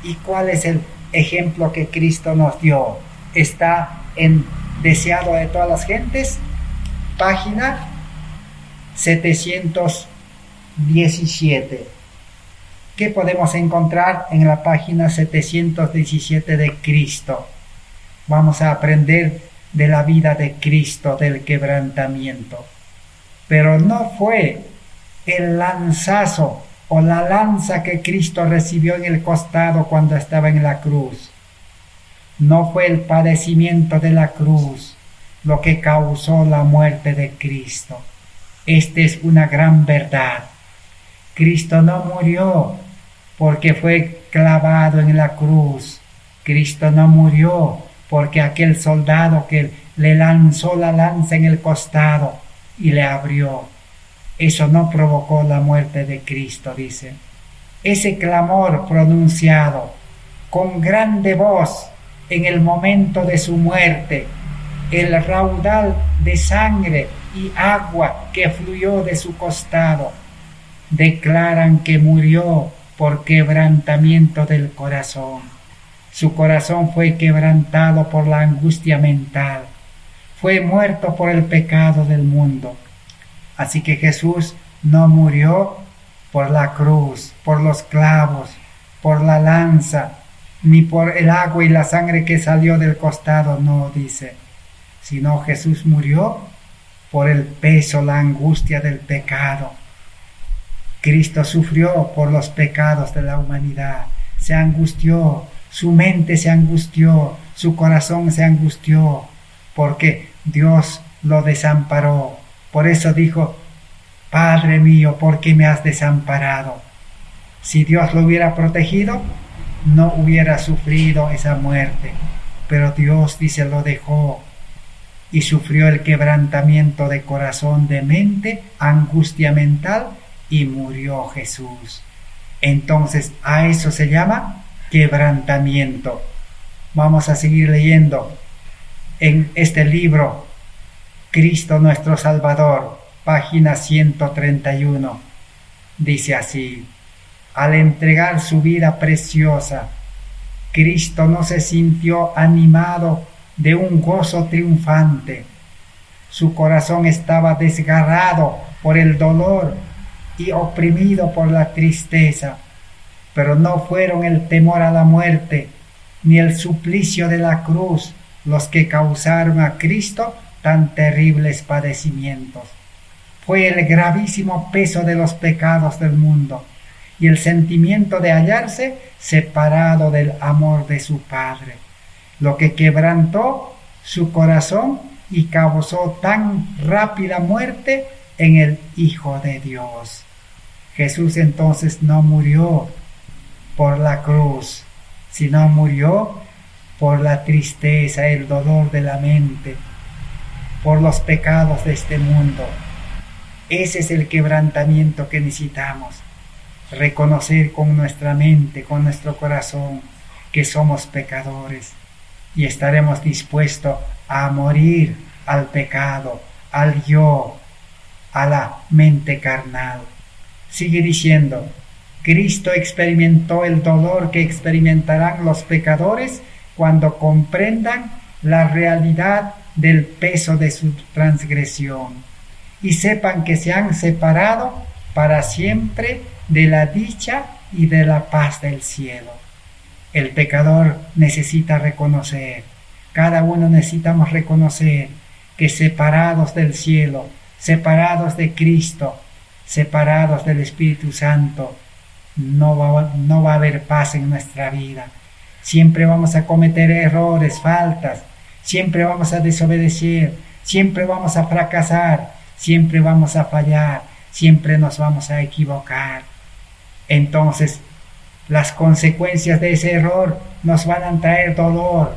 ¿Y cuál es el ejemplo que Cristo nos dio? Está en Deseado de todas las gentes, página 717. ¿Qué podemos encontrar en la página 717 de Cristo? Vamos a aprender de la vida de Cristo, del quebrantamiento. Pero no fue el lanzazo o la lanza que Cristo recibió en el costado cuando estaba en la cruz. No fue el padecimiento de la cruz lo que causó la muerte de Cristo. Esta es una gran verdad. Cristo no murió porque fue clavado en la cruz. Cristo no murió porque aquel soldado que le lanzó la lanza en el costado y le abrió. Eso no provocó la muerte de Cristo, dice. Ese clamor pronunciado con grande voz en el momento de su muerte, el raudal de sangre y agua que fluyó de su costado, declaran que murió por quebrantamiento del corazón. Su corazón fue quebrantado por la angustia mental. Fue muerto por el pecado del mundo. Así que Jesús no murió por la cruz, por los clavos, por la lanza, ni por el agua y la sangre que salió del costado, no, dice. Sino Jesús murió por el peso, la angustia del pecado. Cristo sufrió por los pecados de la humanidad, se angustió, su mente se angustió, su corazón se angustió, porque Dios lo desamparó. Por eso dijo: Padre mío, ¿por qué me has desamparado? Si Dios lo hubiera protegido, no hubiera sufrido esa muerte, pero Dios, dice, lo dejó y sufrió el quebrantamiento de corazón, de mente, angustia mental, y murió Jesús. Entonces a eso se llama quebrantamiento. Vamos a seguir leyendo en este libro, Cristo nuestro Salvador, página 131. Dice así: al entregar su vida preciosa, Cristo no se sintió animado de un gozo triunfante. Su corazón estaba desgarrado por el dolor y oprimido por la tristeza, pero no fueron el temor a la muerte ni el suplicio de la cruz los que causaron a Cristo tan terribles padecimientos. Fue el gravísimo peso de los pecados del mundo y el sentimiento de hallarse separado del amor de su Padre, lo que quebrantó su corazón y causó tan rápida muerte en el Hijo de Dios. Jesús entonces no murió por la cruz, sino murió por la tristeza, el dolor de la mente, por los pecados de este mundo. Ese es el quebrantamiento que necesitamos, reconocer con nuestra mente, con nuestro corazón, que somos pecadores, y estaremos dispuestos a morir al pecado, al yo, a la mente carnal. Sigue diciendo: Cristo experimentó el dolor que experimentarán los pecadores cuando comprendan la realidad del peso de su transgresión y sepan que se han separado para siempre de la dicha y de la paz del cielo. El pecador necesita reconocer, cada uno necesitamos reconocer que separados del cielo, separados de Cristo, separados del Espíritu Santo, no va a haber paz en nuestra vida. Siempre vamos a cometer errores, faltas, siempre vamos a desobedecer, siempre vamos a fracasar, siempre vamos a fallar, siempre nos vamos a equivocar. Entonces, las consecuencias de ese error nos van a traer dolor.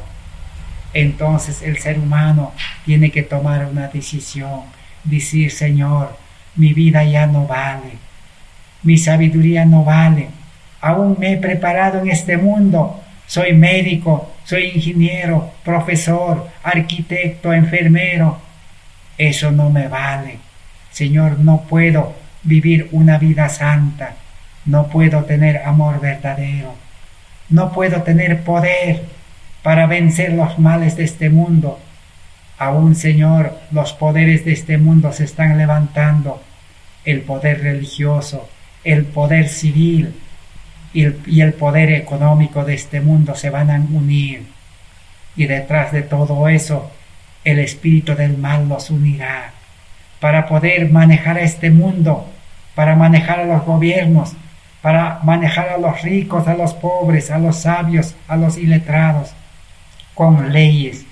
Entonces el ser humano tiene que tomar una decisión, decir: Señor, mi vida ya no vale, mi sabiduría no vale, aún me he preparado en este mundo, soy médico, soy ingeniero, profesor, arquitecto, enfermero, eso no me vale. Señor, no puedo vivir una vida santa, no puedo tener amor verdadero, no puedo tener poder para vencer los males de este mundo. Aún, Señor, los poderes de este mundo se están levantando, el poder religioso, el poder civil y el poder económico de este mundo se van a unir, y detrás de todo eso el espíritu del mal los unirá para poder manejar a este mundo, para manejar a los gobiernos, para manejar a los ricos, a los pobres, a los sabios, a los iletrados, con leyes.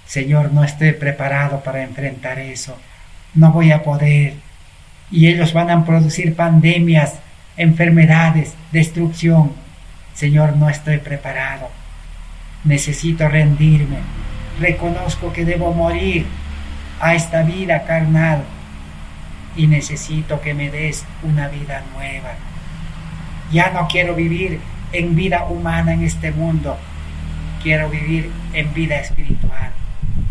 Señor, no estoy preparado para enfrentar eso, no voy a poder, y ellos van a producir pandemias, enfermedades, destrucción. Señor, no estoy preparado, necesito rendirme, reconozco que debo morir a esta vida carnal y necesito que me des una vida nueva. Ya no quiero vivir en vida humana en este mundo, quiero vivir en vida espiritual.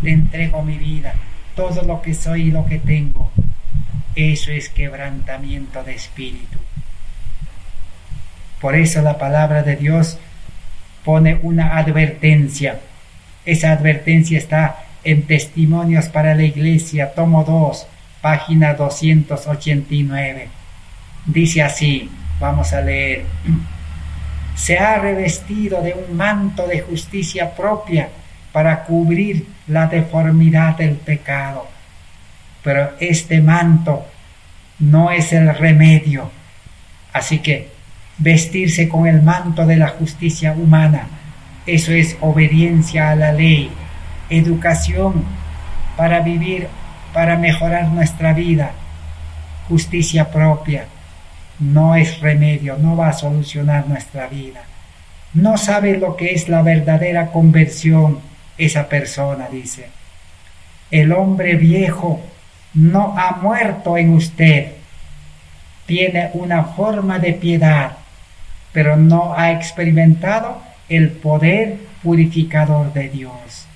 Te entrego mi vida, todo lo que soy y lo que tengo. Eso es quebrantamiento de espíritu. Por eso la palabra de Dios pone una advertencia. Esa advertencia está en Testimonios para la Iglesia, tomo 2, página 289. Dice así, vamos a leer: se ha revestido de un manto de justicia propia para cubrir la deformidad del pecado. pero este manto no es el remedio. Así que vestirse con el manto de la justicia humana, eso es obediencia a la ley, educación para vivir, para mejorar nuestra vida, justicia propia. No es remedio, no va a solucionar nuestra vida. No sabe lo que es la verdadera conversión esa persona, dice. El hombre viejo no ha muerto en usted. Tiene una forma de piedad, pero no ha experimentado el poder purificador de Dios.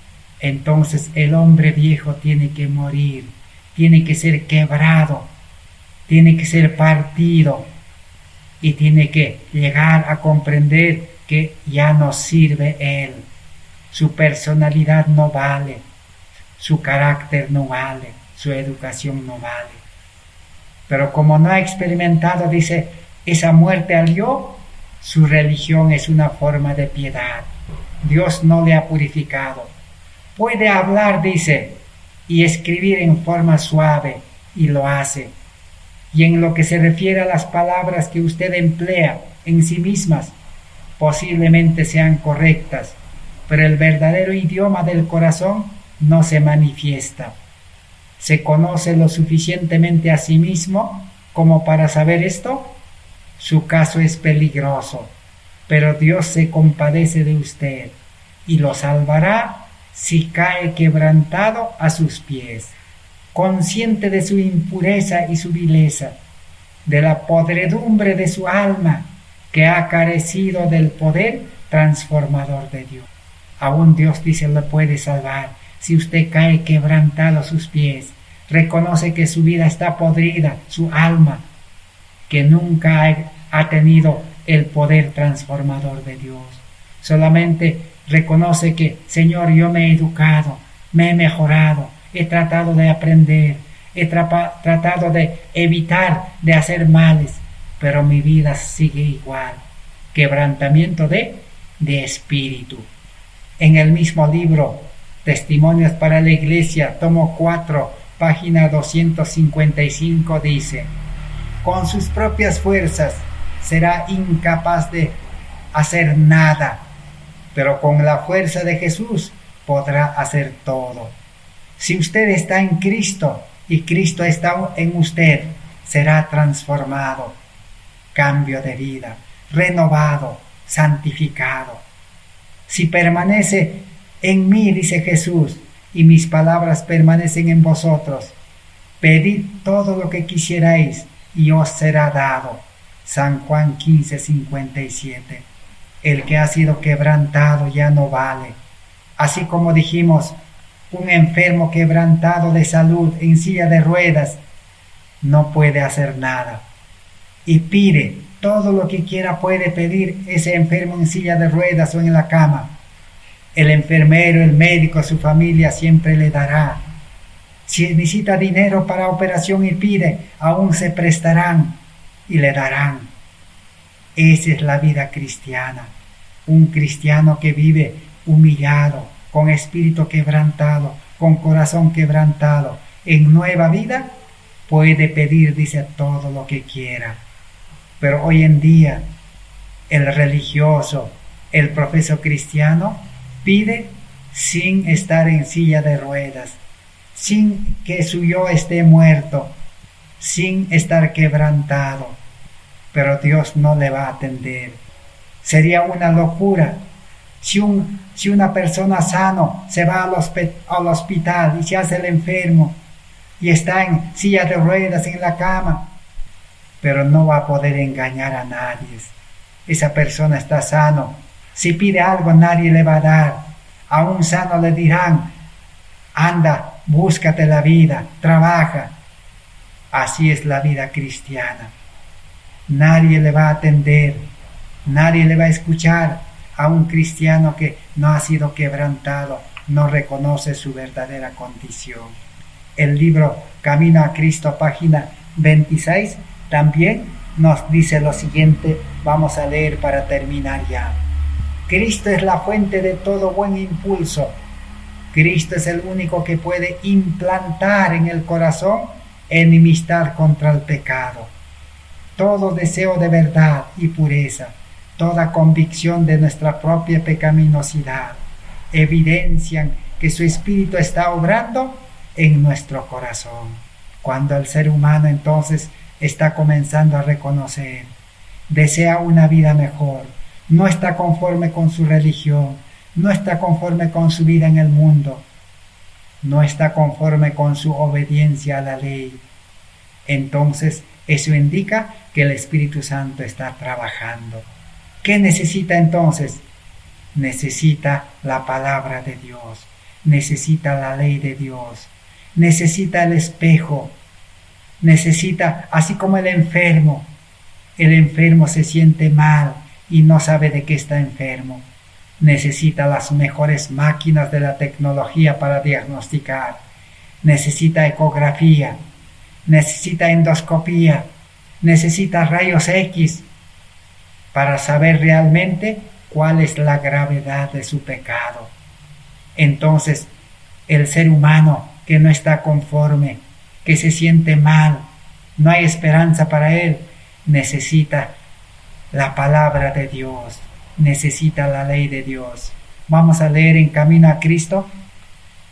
Entonces el hombre viejo tiene que morir, tiene que ser quebrado, tiene que ser partido y tiene que llegar a comprender que ya no sirve él. Su personalidad no vale, su carácter no vale, su educación no vale. Pero como no ha experimentado, dice, esa muerte al yo, su religión es una forma de piedad. Dios no le ha purificado. Puede hablar, dice, y escribir en forma suave, y lo hace. Y en lo que se refiere a las palabras que usted emplea en sí mismas, posiblemente sean correctas, pero el verdadero idioma del corazón no se manifiesta. ¿Se conoce lo suficientemente a sí mismo como para saber esto? Su caso es peligroso, pero Dios se compadece de usted y lo salvará si cae quebrantado a sus pies, consciente de su impureza y su vileza, de la podredumbre de su alma que ha carecido del poder transformador de Dios. Aún Dios dice le puede salvar si usted cae quebrantado a sus pies, reconoce que su vida está podrida, su alma, que nunca ha tenido el poder transformador de Dios. Solamente reconoce que, Señor, yo me he educado, me he mejorado, he tratado de aprender, he tratado de evitar de hacer males, pero mi vida sigue igual. Quebrantamiento de espíritu. En el mismo libro, Testimonios para la Iglesia, tomo 4, página 255, dice: con sus propias fuerzas será incapaz de hacer nada, pero con la fuerza de Jesús podrá hacer todo. Si usted está en Cristo y Cristo está en usted, será transformado, cambio de vida, renovado, santificado. Si permanece en mí, dice Jesús, y mis palabras permanecen en vosotros, pedid todo lo que quisierais y os será dado. San Juan 15:57. El que ha sido quebrantado ya no vale. Así como dijimos, un enfermo quebrantado de salud en silla de ruedas no puede hacer nada. Y pide todo lo que quiera, puede pedir ese enfermo en silla de ruedas o en la cama. El enfermero, el médico, su familia siempre le dará. Si necesita dinero para operación y pide, aún se prestarán y le darán. Esa es la vida cristiana. Un cristiano que vive humillado, con espíritu quebrantado, con corazón quebrantado, en nueva vida, puede pedir, dice, todo lo que quiera. Pero hoy en día, el religioso, el profeso cristiano, pide sin estar en silla de ruedas, sin que su yo esté muerto, sin estar quebrantado. Pero Dios no le va a atender. Sería una locura si una persona sano se va al hospital y se hace el enfermo y está en silla de ruedas en la cama, pero no va a poder engañar a nadie. Esa persona está sano. Si pide algo, nadie le va a dar. A un sano le dirán: anda, búscate la vida, trabaja. Así es la vida cristiana. Nadie le va a atender, nadie le va a escuchar a un cristiano que no ha sido quebrantado, no reconoce su verdadera condición. El libro Camino a Cristo, página 26, también nos dice lo siguiente. Vamos a leer para terminar ya. Cristo es la fuente de todo buen impulso. Cristo es el único que puede implantar en el corazón enemistad contra el pecado. Todo deseo de verdad y pureza, toda convicción de nuestra propia pecaminosidad, evidencian que su Espíritu está obrando en nuestro corazón. Cuando el ser humano entonces está comenzando a reconocer, desea una vida mejor, no está conforme con su religión, no está conforme con su vida en el mundo, no está conforme con su obediencia a la ley, entonces eso indica que el Espíritu Santo está trabajando. ¿Qué necesita entonces? Necesita la palabra de Dios, necesita la ley de Dios, necesita el espejo, necesita, así como el enfermo se siente mal y no sabe de qué está enfermo, necesita las mejores máquinas de la tecnología para diagnosticar, necesita ecografía, necesita endoscopía, necesita rayos X para saber realmente cuál es la gravedad de su pecado. Entonces, el ser humano que no está conforme, que se siente mal, no hay esperanza para él, necesita la palabra de Dios, necesita la ley de Dios. Vamos a leer en Camino a Cristo,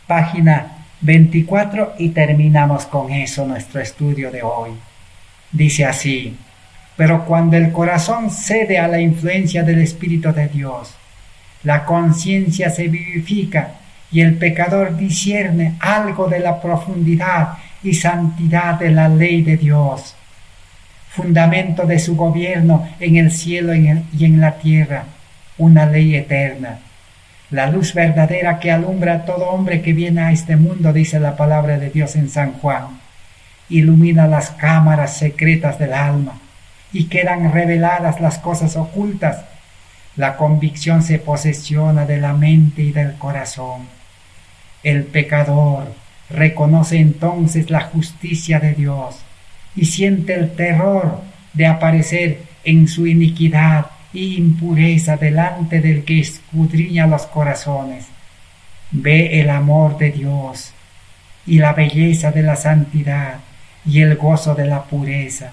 página 24, y terminamos con eso nuestro estudio de hoy. Dice así: pero cuando el corazón cede a la influencia del Espíritu de Dios, la conciencia se vivifica y el pecador discierne algo de la profundidad y santidad de la ley de Dios, fundamento de su gobierno en el cielo y en la tierra, una ley eterna. La luz verdadera que alumbra a todo hombre que viene a este mundo, dice la palabra de Dios en San Juan, ilumina las cámaras secretas del alma y quedan reveladas las cosas ocultas. La convicción se posesiona de la mente y del corazón. El pecador reconoce entonces la justicia de Dios y siente el terror de aparecer en su iniquidad y impureza delante del que escudriña los corazones. Ve el amor de Dios y la belleza de la santidad y el gozo de la pureza.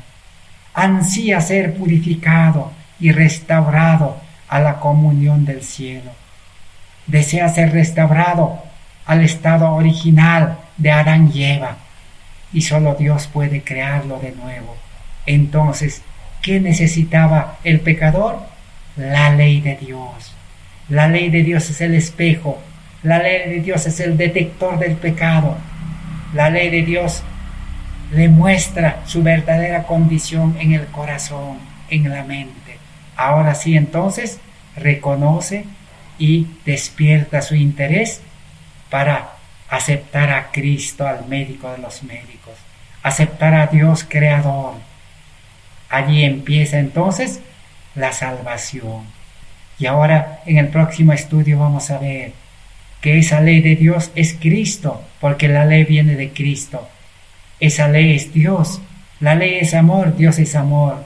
Ansía ser purificado y restaurado a la comunión del cielo. Desea ser restaurado al estado original de Adán y Eva, y solo Dios puede crearlo de nuevo. Entonces, ¿qué necesitaba el pecador? La ley de Dios. La ley de Dios es el espejo, la ley de Dios es el detector del pecado. La ley de Dios le muestra su verdadera condición en el corazón, en la mente. Ahora sí, entonces, reconoce y despierta su interés para aceptar a Cristo, al médico de los médicos, aceptar a Dios creador. Allí empieza entonces la salvación. Y ahora en el próximo estudio vamos a ver que esa ley de Dios es Cristo, porque la ley viene de Cristo. Esa ley es Dios, la ley es amor, Dios es amor.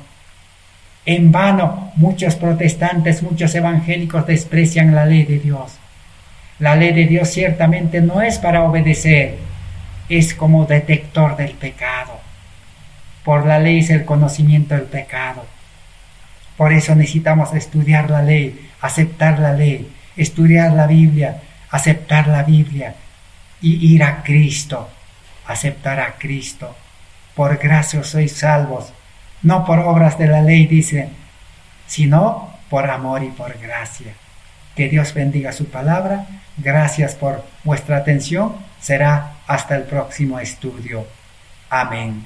En vano muchos protestantes, muchos evangélicos desprecian la ley de Dios. La ley de Dios ciertamente no es para obedecer, es como detector del pecado. Por la ley es el conocimiento del pecado. Por eso necesitamos estudiar la ley, aceptar la ley, estudiar la Biblia, aceptar la Biblia y ir a Cristo, aceptar a Cristo. Por gracia sois salvos, no por obras de la ley, dice, sino por amor y por gracia. Que Dios bendiga su palabra. Gracias por vuestra atención. Será hasta el próximo estudio. Amén.